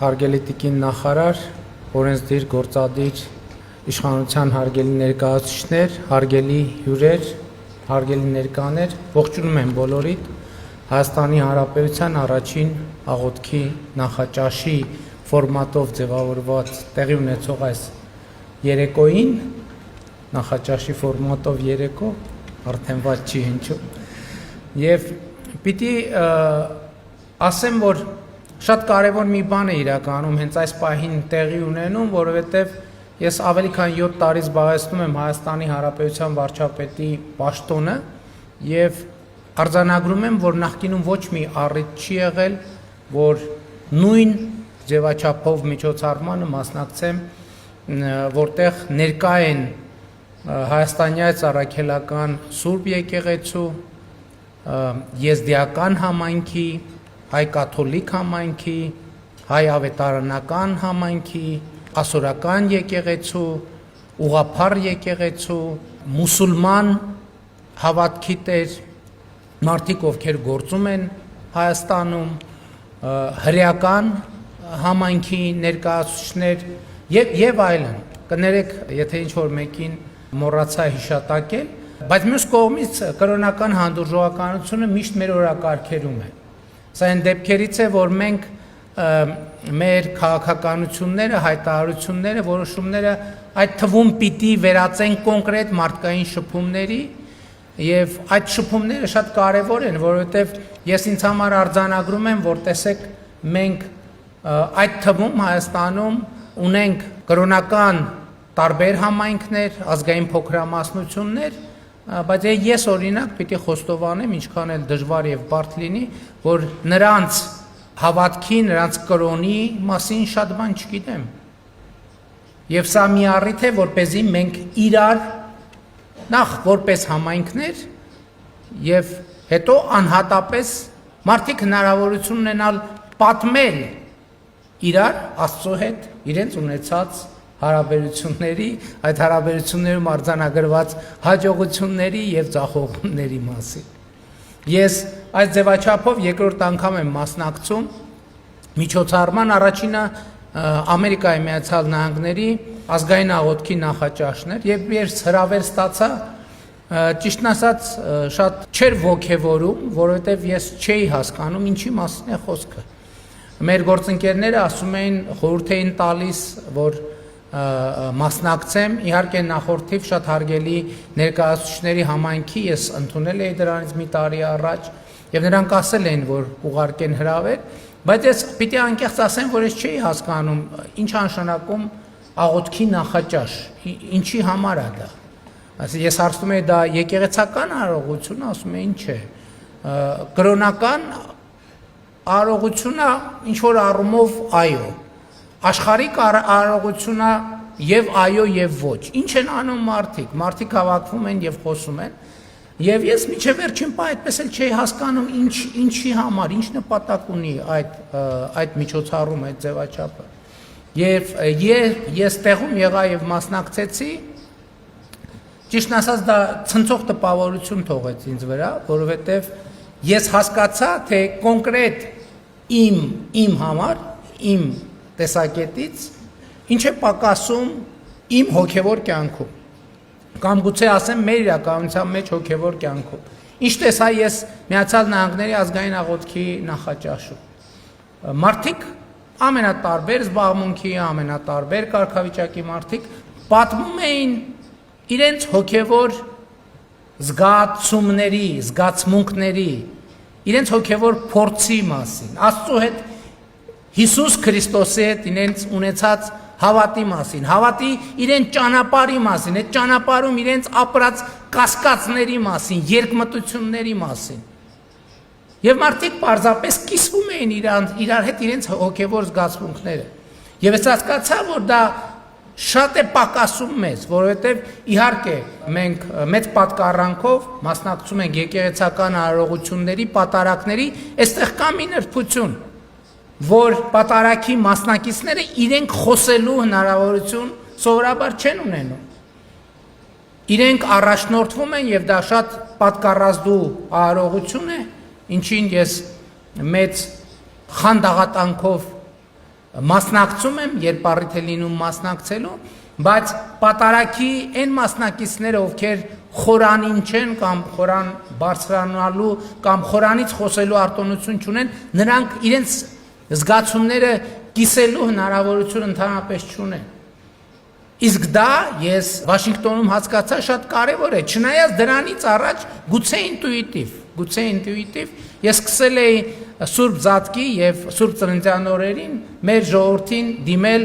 Հարգելի տիկին նախարար, օրենսդիր, գործադիր, իշխանության հարգելի ներկայացուցիչներ, հարգելի հյուրեր, հարգելի ներկաներ, ողջունում եմ բոլորիդ Հայաստանի Հանրապետության առաջին աղոթքի նախաճաշի ֆորմատով ձևավորված տեղի ունեցող այս երեկոյին, նախաճաշի ֆորմատով երեկո, արդեն ված չի հնչում, եւ պիտի ասեմ, որ շատ կարևոր մի բան է իրականում հենց այս պահին տեղի ունենում, որովհետև ես ավելի քան 7 տարի զբաղեցնում եմ Հայաստանի Հանրապետության վարչապետի պաշտոնը եւ արձանագրում եմ, որ նախկինում ոչ մի առիթ չի եղել, որ նույն ձևաչափով միջոցառմանը մասնակցեմ, որտեղ ներկա են հայաստանյաց առաքելական Սուրբ եկեղեցու, եզդիական համայնքի, հայ կաթոլիկ համայնքի, հայ ավետարանական համայնքի, ասորական եկեղեցու, ուղղափառ եկեղեցու, մուսուլման հավատքի տեր, մարդիկ ովքեր գործում են Հայաստանում, հրեական համայնքի ներկայացուցիչներ եւ այլն։ Կներեք, եթե ինչ-որ մեկին մոռացա հիշատակել, բայց մյուս կողմից կրոնական հանդուրժողականությունը միշտ մեր օրակարգերում է։ Սա այն դեպքերից է, որ մենք մեր քաղաքականությունները, հայտարարությունները, որոշումները այդ թվում պիտի վերածենք կոնկրետ մարդկային շփումների, եւ այդ շփումները շատ կարեւոր են, որովհետեւ ես ինձ համար արձանագրում եմ, որ տեսեք, մենք այդ թվում Հայաստանում ունենք կրոնական տարբեր համայնքներ, ազգային փոքրամասնություններ, բայց ես օրինակ պիտի խոստովանեմ, ինչքան էլ դժվար եւ բարդ լինի, որ նրանց հավատքի, նրանց կրոնի մասին շատ բան չգիտեմ։ Եվ սա մի առիթ է, որպեսզի մենք իրար նախ որպես համայնքներ եւ հետո անհատապես մարդիկ հնարավորություն ունենալ պատմել իրար Աստծո հետ իրենց ունեցած հարաբերությունների, այդ հարաբերություններում արձանագրված հաջողությունների եւ ձախողումների մասին։ Ես այս ձևաչափով երկրորդ անգամ եմ մասնակցում միջոցառման, առաջինը Ամերիկայի Միացյալ Նահանգների ազգային աղոթքի նախաճաշն էր, եւ ես հրավեր ստացա, ճիշտն ասած շատ չէր ոգևորում, որովհետեւ ես չէի հասկանում ինչի մասին է խոսքը։ Մեր գործընկերները ասում էին, խորհուրդ էին տալիս, որ մասնակցեմ, իհարկե նախորդիվ շատ հարգելի ներկայացուցիչների համայնքի ես ընդունել էի դրանից մի տարի առաջ եւ նրանք ասել էին, որ ուղարկեն հրավեր, բայց ես պիտի անկեղծ ասեմ, որ ես չէի հասկանում ինչ անշանակում աղոթքի նախաճաշ, ինչի համար է դա։ Ես հարցնում եի դա եկեղեցական արարողություն, ասում էին չէ։ Կրոնական արարողությունը ինչ որ առումով այո, աշխարհիկ արարողությունը եւ այո եւ ոչ։ Ինչ են անում մարդիկ։ Մարդիկ հավաքվում են եւ խոսում են։ Եվ ես միջև վերջին պահ այդպես էլ չէի հասկանում ինչի համար, ինչ նպատակ ունի այդ միջոցառումը, այդ ձևաչափը։ Եվ ես տեղում եղա եւ մասնակցեցի, ճիշտն ասած դա ցնցող տպավորություն թողեց ինձ վրա, որովհետեւ ես հասկացա, թե կոնկրետ իմ համար, իմ տեսակետից ինչ է պակասում իմ հոգևոր կյանքում կամ գուցե ասեմ մեր իրականության մեջ հոգևոր կյանքում։ Ինչ տեսա ես Միացյալ Նահանգների ազգային աղոթքի նախաճաշում։ Մարդիկ ամենատարբեր զբաղմունքի, ամենատարբեր կարգավիճակի մարդիկ պատմում էին իրենց հոգևոր զգացումների, զգացմունքների, իրենց հոգևոր փորձի մասին, Աստծո հետ Հիսուս Քրիստոսի հետ իրենց ունեցած հավատի մասին, հավատի իրենց ճանապարհի մասին, այդ ճանապարհում իրենց ապրած կասկածների մասին, երկմտությունների մասին։ Եվ մարդիկ պարզապես կիսվում էին իրար հետ իրենց հոգևոր զգացմունքները։ Եվ ես հասկացա, որ դա շատ է պակասում մեզ, որովհետև իհարկե մենք մեծ պատկառանքով մասնակցում ենք եկեղեցական արարողությունների, պատարակների, այստեղ կա մի նրբություն, որ պատարակի մասնակիցները իրենք խոսելու հնարավորություն սովորաբար չեն ունենում։ Իրենք առաջնորդվում են եւ դա շատ պատկառազդու արարողություն է, ինչին ես մեծ խանդաղատանքով մասնակցում եմ, երբ առիթ է լինում մասնակցելու, բայց պատարագի այն մասնակիցները, ովքեր խորանին չեն կամ խորան բարձրանալու կամ խորանից խոսելու արտոնություն չունեն, նրանք իրենց զգացումները կիսելու հնարավորություն ընդհանրապես չունեն։ Իսկ դա ես Վաշինգտոնում հասկացա շատ կարևոր է, չնայած դրանից առաջ գուցե ինտուիտիվ ես սկսել էի Սուրբ Զատկի եւ Սուրբ Ծննդյան օրերին մեր ժողովրդին դիմել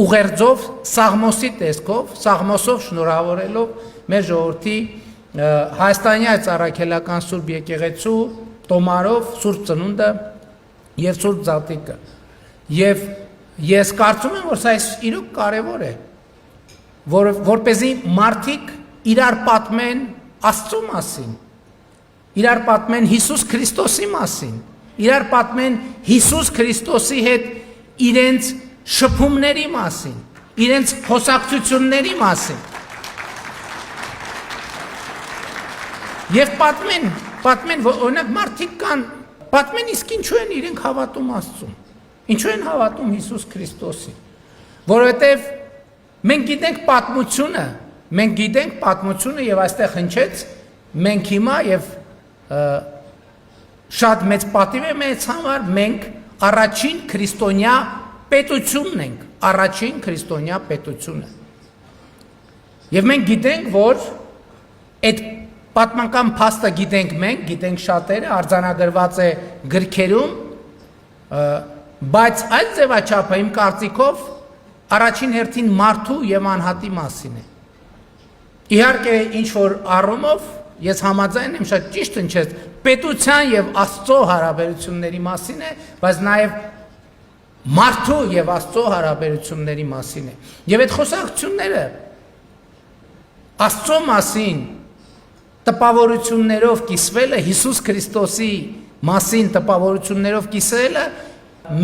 ուղերձով Սաղմոսի տեսքով, Սաղմոսով շնորհավորելով մեր ժողովրդի հայաստանյան առաքելական Սուրբ եկեղեցու տոմարով Սուրբ Ծնունդը եւ Սուրբ Զատիկը։ Եվ ես կարծում եմ, որ սա իրոք կարևոր է, որպեսզի մարդիկ իրար պատմեն Աստծո մասին, իրար պատմեն Հիսուս Քրիստոսի մասին, իրար պատմեն Հիսուս Քրիստոսի հետ իրենց շփումների մասին, իրենց խոսակցությունների մասին։ Եվ պատմեն, որ օրինակ մարդիկ կան, պատմեն իսկ ինչու են իրենք հավատում Աստծուն, ինչու են հավատում Հիսուս Քրիստոսին, որովհետև մենք գիտենք պատմությունը եւ այստեղ հնչեց, մենք հիմա եւ շատ մեծ պատիվ է մեծ համար, մենք առաջին քրիստոնյա պետությունն ենք, առաջին քրիստոնյա պետությունը։ Եվ մենք գիտենք, որ այդ պատմական փաստը գիտենք շատերը, արձանագրված է գրքերում, բայց այդ ձևաչափը իմ կարծիքով առաջին հերթին մարդու եւ անհատի մասին է։ Իհարկե ինչ որ առումով ես համաձայն եմ, շատ ճիշտ հնչեց, պետության եւ Աստծո հարաբերությունների մասին է, բայց նաեւ մարդու եւ Աստծո հարաբերությունների մասին է։ Եվ այդ խոսակցությունները Աստծո մասին տպավորություններով կիսվելը, Հիսուս Քրիստոսի մասին տպավորություններով կիսվելը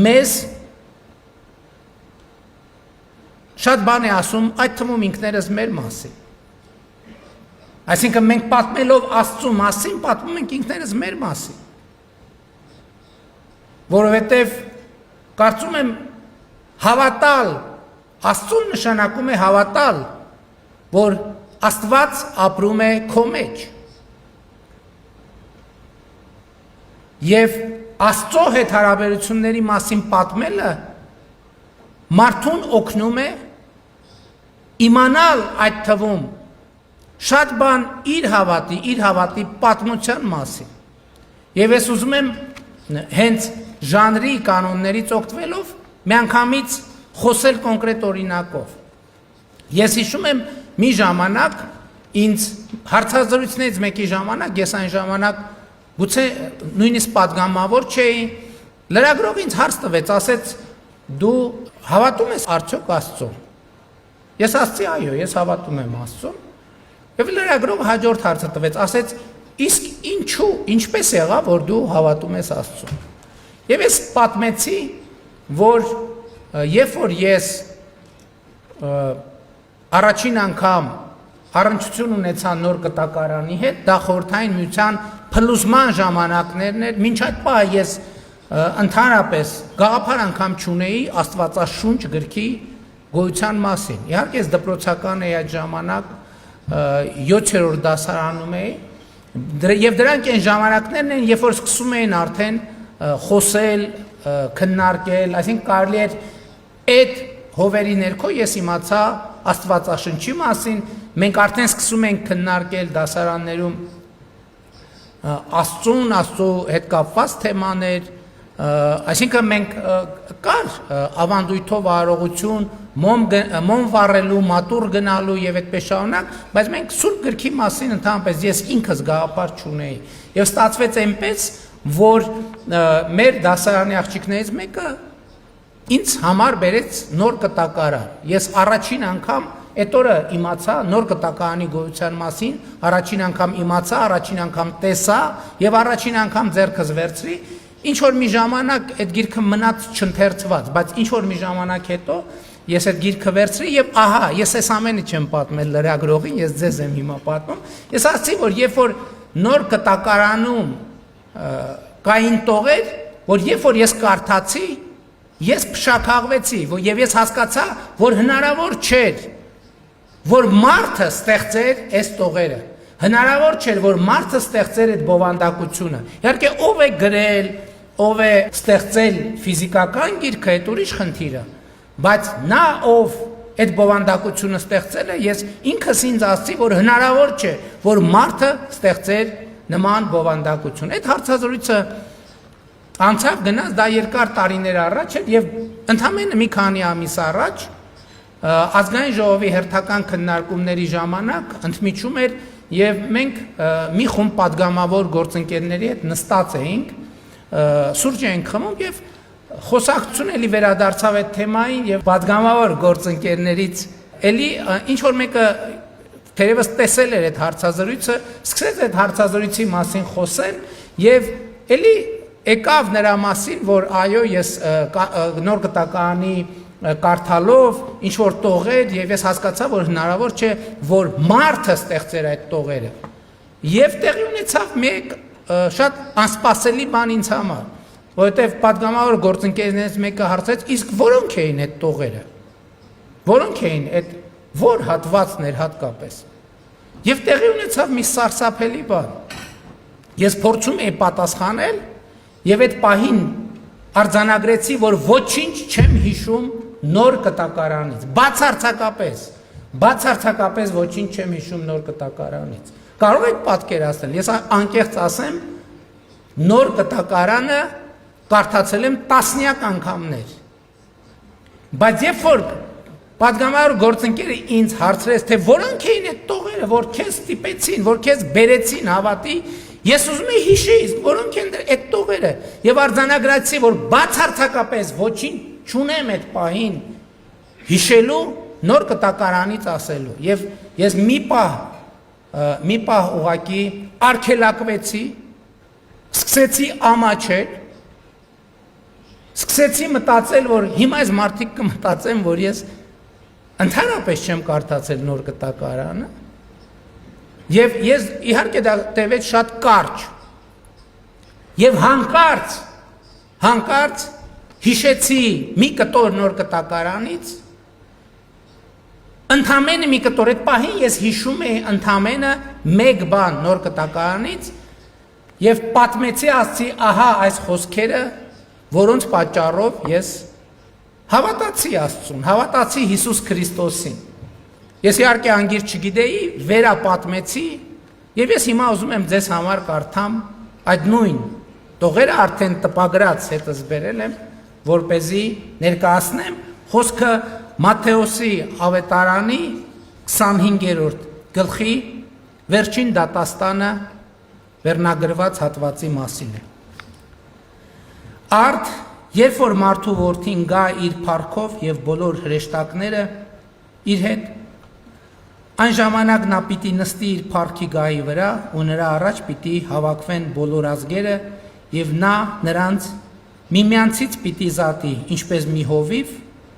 մեզ շատ բան է ասում, այդ թվում ինքներս մեր մասին։ Այսինքն մենք պատմելով Աստծո մասին, պատմում ենք ինքներս մեր մասին։ Որովհետև կարծում եմ հավատալ Աստծուն նշանակում է հավատալ, որ Աստված ապրում է քո մեջ։ Եվ Աստծո հետ հարաբերությունների մասին պատմելը մարդուն օգնում է իմանալ այդ թվում շատ բան իր հավատի պատմության մասին։ Եվ ես ուզում եմ հենց ժանրի կանոններից օգտվելով միանգամից խոսել կոնկրետ օրինակով։ Ես հիշում եմ մի ժամանակ ինձ հարցազրույցներից մեկի ժամանակ, ես այն ժամանակ գուցե նույնիսկ պատգամավոր չէի, լրագրող ինձ հարց տվեց, ասեց դու հավատում ես արդյոք Աստծուն։ Ես ասացի այո, ես հավատում եմ Աստծուն։ Եվ լրագրողը հաջորդ հարցը տվեց, ասեց իսկ ինչու, ինչպես եղավ, որ դու հավատում ես Աստծուն։ Եվ ես պատմեցի, որ երբ որ ես առաջին անգամ առնչություն ունեցա նոր կտակարանի հետ, դա խորհրդային միության փլուզման ժամանակներն էր, մինչ այդ պահ ես ընդհանրապես գաղափար անգամ չունեի Աստվածաշունչ գրքի գոյության մասին։ Իհարկե ես դպրոցական էի այդ ժամանակ 7-րդ դասարանում էի, եւ դրանք այն ժամանակներն են, երբ որ սկսում էին արդեն խոսել, քննարկել, այսինքն կարելի էր այդ հովերի ներքո ես իմացա Աստվածաշնչի մասին, մենք արդեն սկսում ենք քննարկել դասարաններում Աստծուն, Աստծո հետ կապված թեմաներ, այսինքն մենք կար ավանդույթով արարողություն, մոմ վառելու, մատուռ գնալու եւ այդպես շարունակ, բայց մենք Սուրբ գրքի մասին ընդհանրապես ես ինքս գաղափար չունեի։ Եվ ստացվեց այնպես, որ մեր դասարանի աղջիկներից մեկը ինձ համար բերեց նոր կտակարան։ Ես առաջին անգամ այդ օրը իմացա նոր կտակարանի գոյության մասին, առաջին անգամ իմացա, առաջին անգամ տեսա եւ առաջին անգամ ձեռքս վերցրի, ինչ որ մի ժամանակ այդ գիրքը մնաց չընթերցված, բայց ինչ որ մի ժամանակ հետո ես այդ գիրքը վերցրի եւ ահա, ես այս ամենը չեմ պատմել լրագրողին, ես ձեզ եմ հիմա պատմում։ Ես ասացի, որ երբ որ նոր կտակարանում կային տողեր, որ երբ որ ես կարդացի, ես փշաքաղվեցի, եւ ես հասկացա, որ հնարավոր չէր, որ մարդը ստեղծեր այս տողերը։ Հնարավոր չէր, որ մարդը ստեղծեր այդ բովանդակությունը։ Իհարկե, ով է գրել, ով է ստեղծել ֆիզիկական գիրքը, այդ ուրիշ խնդիր է, բայց նա, ով այդ բովանդակությունը ստեղծել է, ես ինքս ինձ ասացի, որ հնարավոր չէ, որ մարդը ստեղծեր նման բովանդակություն։ Այդ հարցազրույցը անցավ գնաց, դա երկար տարիներ առաջ էր, եւ ընդամենը մի քանի ամիս առաջ ազգային ժողովի հերթական քննարկումների ժամանակ ընդմիջում էր եւ մենք մի խումբ падգամավոր գործընկերների հետ նստած էինք, սուրճ էինք խմում եւ խոսակցություն էլի վերադարձավ այդ թեմային եւ падգամավոր գործընկերներից էլի ինչ որ մեկը թերևս տեսել էր այդ հարցազրույցը, սկսեց այդ հարցազրույցի մասին խոսել եւ էլի եկավ նրա մասին, որ այո, ես նոր գտականի կարդալով ինչ որ տողեր եւ ես հասկացա, որ հնարավոր չէ, որ մարդը ստեղծեր այդ տողերը։ Եվ տեղի ունեցավ մեկ շատ անսպասելի բան ինձ համար, որովհետեւ падգամավոր գործընկերներից մեկը հարցրեց, իսկ որոնք էին այդ տողերը։ Որոնք էին այդ որ հատվածն էր հատկապես։ Եվ տեղի ունեցավ մի սարսափելի բան։ Ես փորձում էի պատասխանել եւ այդ պահին արձանագրեցի, որ ոչինչ չեմ հիշում նոր կտակարանից, բացարձակապես ոչինչ չեմ հիշում նոր կտակարանից։ Կարող եք պատկերացնել, ես անկեղծ ասեմ, նոր կտակարանը կարդացել եմ տասնյակ անգամներ։ Բայց երբ որ падգամավոր գործընկերը ինձ հարցրեց, թե որոնք էին այդ տողերը, որ քեզ ստիպեցին, որ քեզ բերեցին հավատի, ես ուզում եի հիշի, իսկ որոնք են այդ տողերը, եւ արձանագրացի, որ բացարձակապես ոչինչ չունեմ այդ պահին հիշելու նոր կտակարանից ասելու։ Եվ ես մի պահ ուղակի արգելակվեցի, սկսեցի ամաչել, սկսեցի մտածել, որ հիմա այս մարդիկ կմտածեն, որ ես ընդհանրապես չեմ կարդացել նոր կտակարանը, եւ ես իհարկե դա տևեց շատ կարճ, եւ հանկարծ հիշեցի մի կտոր նոր կտակարանից, ընդամենը մի կտոր, այդ պահին ես հիշում էի ընդամենը մեկ բան նոր կտակարանից եւ պատմեցի, ասացի, ահա այս խոսքերը, որոնց պատճառով ես հավատացի Աստծուն, հավատացի Հիսուս Քրիստոսին։ Ես իհարկե անգիր չգիտեի, վերապատմեցի եւ ես հիմա ուզում եմ ձեզ համար կարդամ այդ նույն տողերը արդեն տպագրած հետս բերել եմ, որպեսզի ներկայացնեմ խոսքը Մատթեոսի ավետարանի 25-րդ գլխի վերջին դատաստանը վերնագրված հատվածի մասին է։ Արդ, երբ որ մարդու որդին գա իր փառքով եւ բոլոր հրեշտակները իր հետ, այն ժամանակ նա պիտի նստի իր փառքի գահի վրա ու նրա առաջ պիտի հավաքվեն բոլոր ազգերը եւ նա նրանց միմյանցից պիտի զատի, ինչպես մի հովիվ,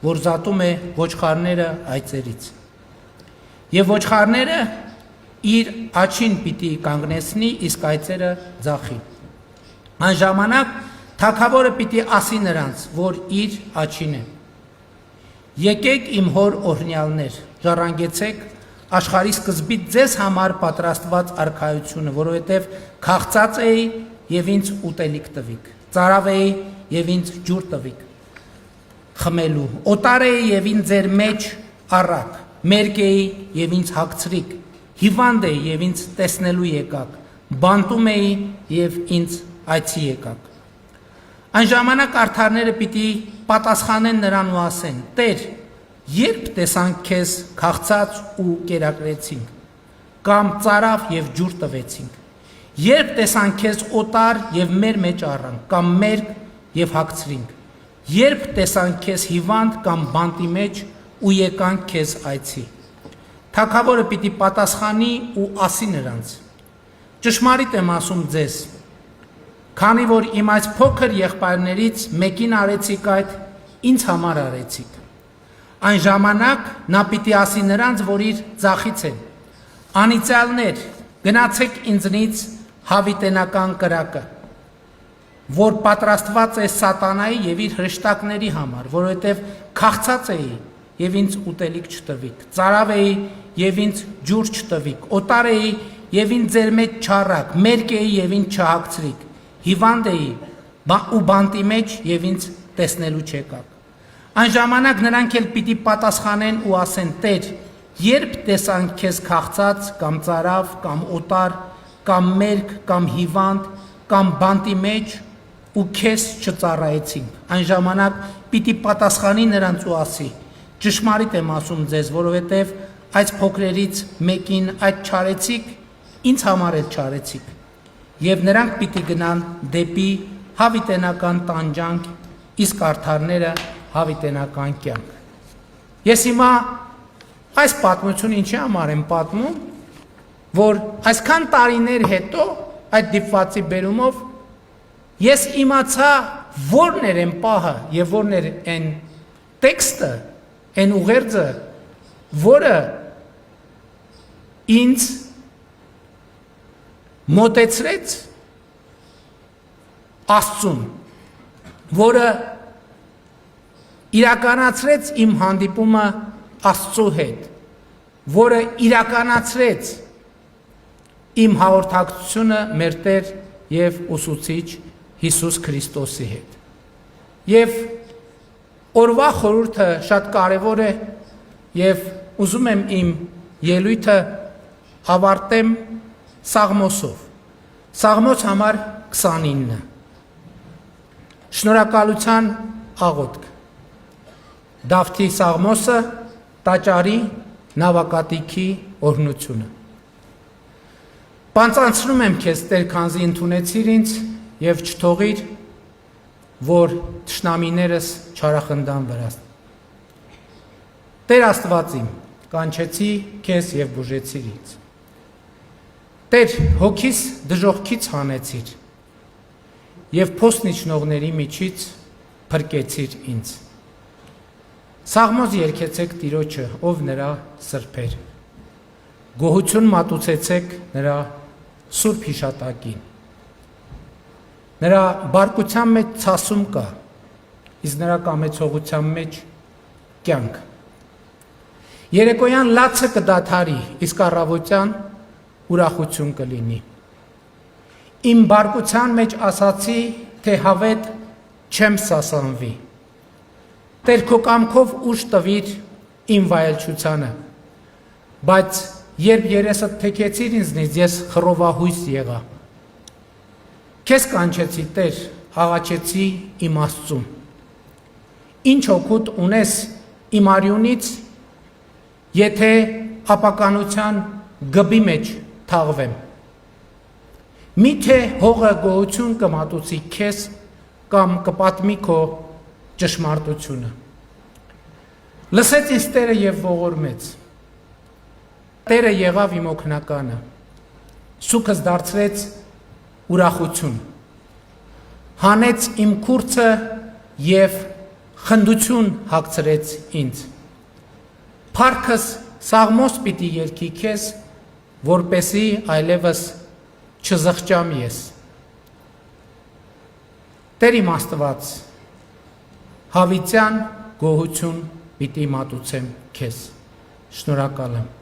որ զատում է ոչխարները այծերից։ Եվ ոչխարները իր աչին պիտի կանգնեցնի, իսկ այծերը ձախի։ Այն ժամանակ թագավորը պիտի ասի նրանց, որ իր աչին է։ Եկեք իմ հոր օրհնյալներ, ժառանգեցեք աշխարհի սկզբից ձեզ համար պատրաստված արքայությունը, որովհետև քաղցած էի եւ ինձ ուտելիք տվիք, ծարավ էի եւ ինձ ջուր տվիք խմելու, օտար էի եւ ինձ ձեր մեջ առաք, մերկ էի եւ ինձ հագցրիք, հիվանդ էի եւ ինձ տեսնելու եկաք, բանտում էի եւ ինձ այցի եկաք։ Այն ժամանակ արդարները պիտի պատասխանեն նրան ու ասեն. Տեր, երբ տեսանք քեզ քաղցած ու կերակրեցինք, կամ ծարավ եւ ջուր տվեցինք, երբ տեսանք քեզ օտար եւ մեր մեջ առանք, կամ մերկ եւ հագցրինք, երբ տեսանք քեզ հիվանդ կամ բանտի մեջ ու եկանք քեզ այցի։ Թագավորը պիտի պատասխանի ու ասի նրանց. ճշմարիտ եմ ասում ձեզ, քանի որ իմ այս փոքր եղբայրներից մեկին արեցիք այդ, ինձ համար արեցիք։ Այն ժամանակ նա պիտի ասի նրանց, որ իր ձախից են. անիծյալներ, գնացեք ինձնից հավիտենական կրակը, որ պատրաստված է սատանայի եւ իր հրեշտակների համար, որովհետեւ քաղցած էի եւ ինձ ուտելիք չտվիք, ծարավ էի եւ ինձ ջուր չտվիք, օտար էի եւ ինձ ձեր մեջ չառաք, մերկ էի եւ ինձ չհագցրիք, հիվանդ էի ու բանտի մեջ եւ ինձ տեսնելու չեկաք։ Այն ժամանակ նրանք էլ պիտի պատասխանեն ու ասեն. Տեր, երբ տեսանք քեզ քաղցած կամ ծարավ կամ օտար կամ մերկ կամ հիվանդ կամ բանտի մեջ ու քեզ չծառայեցինք։ Այն ժամանակ պիտի պատասխանի նրանց ու ասի. ճշմարիտ եմ ասում ձեզ, որովհետև այս փոքրերից մեկին այդ չարեցիք, ինձ համար էլ չարեցիք։ Եվ նրանք պիտի գնան դեպի հավիտենական տանջանք, իսկ արդարները հավիտենական կյանք։ Ես հիմա այս պատմությունը ինչի համար եմ պատմում, որ այսքան տարիներ հետո այդ դիպվածի բերումով ես իմացա որն էր այն պահը եւ որն էր այն տեքստը, այն ուղերձը, որը ինձ մոտեցրեց Աստծուն, որը իրականացրեց իմ հանդիպումը Աստծու հետ, որը իրականացրեց իմ հաղորդակցությունը մեր Տեր եւ Ուսուցիչ Հիսուս Քրիստոսի հետ։ Եվ օրվա խորհուրդը շատ կարևոր է եւ ուզում եմ իմ ելույթը ավարտեմ Սաղմոսով։ Սաղմոս համար 29։ Շնորհակալության աղոթք։ Դավթի Սաղմոսը տաճարի նավակատիքի օրհնությունը։ Պանծանցնում եմ քեզ, Տեր, քանզի ընդունեցիր ինձ եւ չթողիր, որ թշնամիներս չարախնդան վրաս։ Տեր Աստված իմ, կանչեցի քեզ եւ բուժեցիր ինձ։ Տեր, հոգիս դժողքից հանեցիր եւ փոսնիչնողների միջից փրկեցիր ինձ։ Սաղմոս երգեցեք Տիրոջը, ով նրա սրբեր։ Գոհություն մատուցեցեք նրա սուրբ հիշատակին։ Նրա բարկության մեջ ցասում կա, իսկ նրա կամեցողության մեջ կյանք։ Երեկոյան լացը կդադարի, իսկ առավոտյան ուրախություն կլինի։ Իմ բարկության մեջ ասացի, թե հավետ չեմ սասանվի։ Տեր քո կամքով ուժ տվիր իմ վայելչությանը, բայց երբ երեսը թեքեցիր ինձնից, ես խռովահույս եղա։ Քեզ կանչեցի, Տեր, աղաչեցի իմ Աստծուն։ Ինչ օգուտ ունես իմ արյունից, եթե ապականության գբի մեջ թաղվեմ։ Միթե հողը գոհություն կմատուցի քեզ կամ կպատմի քո ճշմարտությունը։ Լսեց ինձ Տերը եւ ողորմեց։ Տերը եղավ իմ օգնականը։ Սուքս դարձրեց ուրախություն։ Հանեց իմ քուրձը եւ խնդություն հագցրեց ինձ։ Փառքս Սաղմոս պիտի երգի քեզ, որպեսի այլևս չզղջամ ես։ Տեր իմ Աստված, հավիտյան գոհություն պիտի մատուցեմ քեզ։ Շնորհակալ եմ։